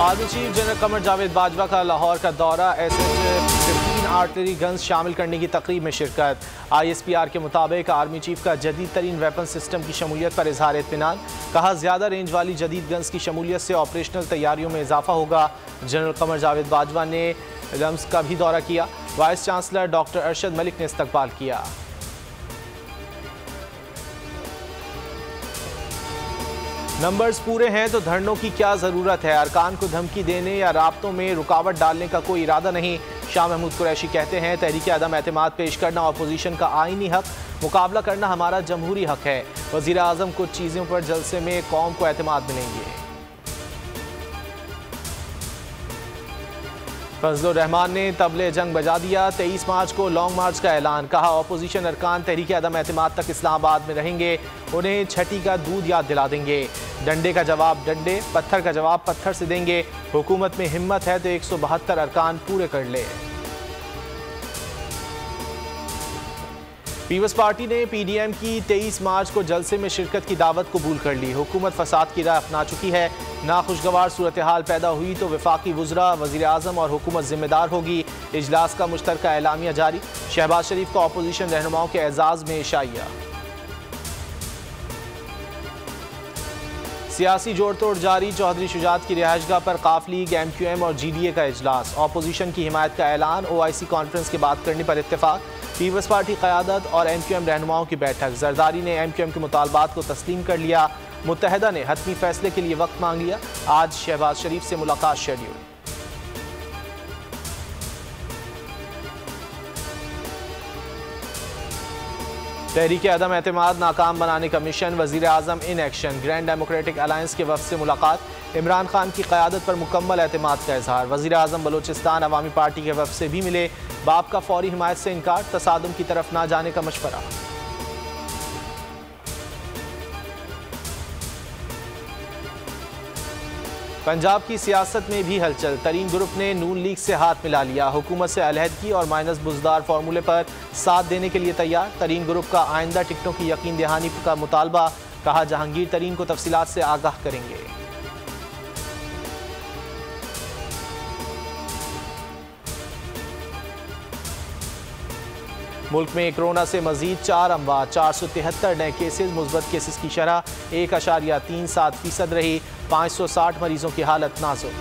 Army chief general Qamar Javed Bajwa का लाहौर का दौरा, SH-15 आर्टिलरी गन्स शामिल करने की तकरीब में शिरकत। ISPR के मुताबिक आर्मी चीफ का जदीद तरीन वेपन सिस्टम की शमूलियत पर इजहार इत्मीनान। कहा ज्यादा रेंज वाली जदीद गन्स की शमूलियत से ऑपरेशनल तैयारियों में इजाफा होगा। जनरल कमर जावेद बाजवा ने रम्स का भी दौरा किया। Vice chancellor doctor Arshad Malik ने इस्तकबाल किया। नंबर्स पूरे हैं तो धरनों की क्या ज़रूरत है। अरकान को धमकी देने या राब्तों में रुकावट डालने का कोई इरादा नहीं। शाह महमूद कुरैशी कहते हैं तहरीक अदम एतमाद पेश करना अपोजिशन का आईनी हक, मुकाबला करना हमारा जमहूरी हक है। वज़ीर आज़म कुछ चीज़ों पर जलसे में कौम को एतमाद मिलेंगे। फजलुर रहमान ने तबले जंग बजा दिया। 23 मार्च को लॉन्ग मार्च का ऐलान। कहा अपोजिशन अरकान तहरीक अदम एतमाद तक इस्लामाबाद में रहेंगे, उन्हें छठी का दूध याद दिला देंगे। डंडे का जवाब डंडे, पत्थर का जवाब पत्थर से देंगे। हुकूमत में हिम्मत है तो 172 अरकान पूरे कर ले। पीपल्स पार्टी ने PDM की 23 मार्च को जलसे में शिरकत की दावत कबूल कर ली। हुकूमत फसाद की राह अपना चुकी है। नाखुशगवार सूरत हाल पैदा हुई तो वफाकी वज़रा, वज़ीर आज़म और हुकूमत जिम्मेदार होगी। इजलास का मुश्तरका एलामिया जारी। शहबाज शरीफ को अपोजिशन रहनुमाओं के एजाज़ में इशाइया। सियासी जोड़ तोड़ जारी। चौधरी शुजात की रिहाइशगाह पर काफ लीग, MQM और GDA का इजलास। अपोजिशन की हिमायत का ऐलान। OIC कॉन्फ्रेंस की बात करने पर इत्तेफाक। पीपल्स पार्टी क़यादत और MQM रहनुमाओं की बैठक। जरदारी ने MQM के मुतालबात को तस्लीम कर लिया। मुत्तहदा ने हतमी फैसले के लिए वक्त मांग लिया। आज शहबाज शरीफ से मुलाकात शेड्यूल। तहरीक अदम एतमाद नाकाम बनाने का मिशन। वज़ीर आज़म in action. Grand democratic alliance के वफ़द से मुलाकात। इमरान खान की क़यादत पर मुकम्मल एतमाद का इजहार। वज़ीर आज़म बलोचिस्तान अवामी पार्टी के वफ़द से भी मिले। बाप का फौरी हिमायत से इनकार, तसादुम की तरफ ना जाने का मशवरा। पंजाब की सियासत में भी हलचल। तरीन ग्रुप ने नून लीग से हाथ मिला लिया। हुकूमत से अलहदगी और माइनस बुजदार फार्मूले पर साथ देने के लिए तैयार। तरीन ग्रुप का आइंदा टिकटों की यकीन दहानी का मुतालबा। कहा जहांगीर तरीन को तफसीलात से आगाह करेंगे। मुल्क में कोरोना से मजीद 4 अमवात। 473 नए केसेज। मुस्बत केसेस की शरह 1.37% रही। 560 मरीजों की हालत नाजुक।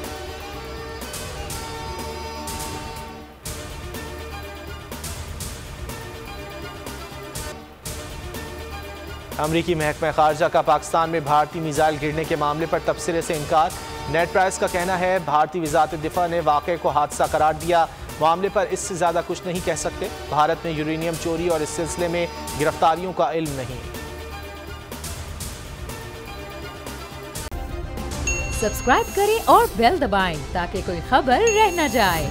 अमरीकी महकमा खारजा का पाकिस्तान में भारतीय मिसाइल गिरने के मामले पर तबसरे से इनकार। नेट प्राइस का कहना है भारतीय वज़ारत दिफा ने वाक़े को हादसा करार दिया। मामले पर इससे ज़्यादा कुछ नहीं कह सकते। भारत में यूरेनियम चोरी और इस सिलसिले में गिरफ्तारियों का इल्म नहीं। सब्सक्राइब करें और बेल दबाएं ताकि कोई खबर रह न जाए।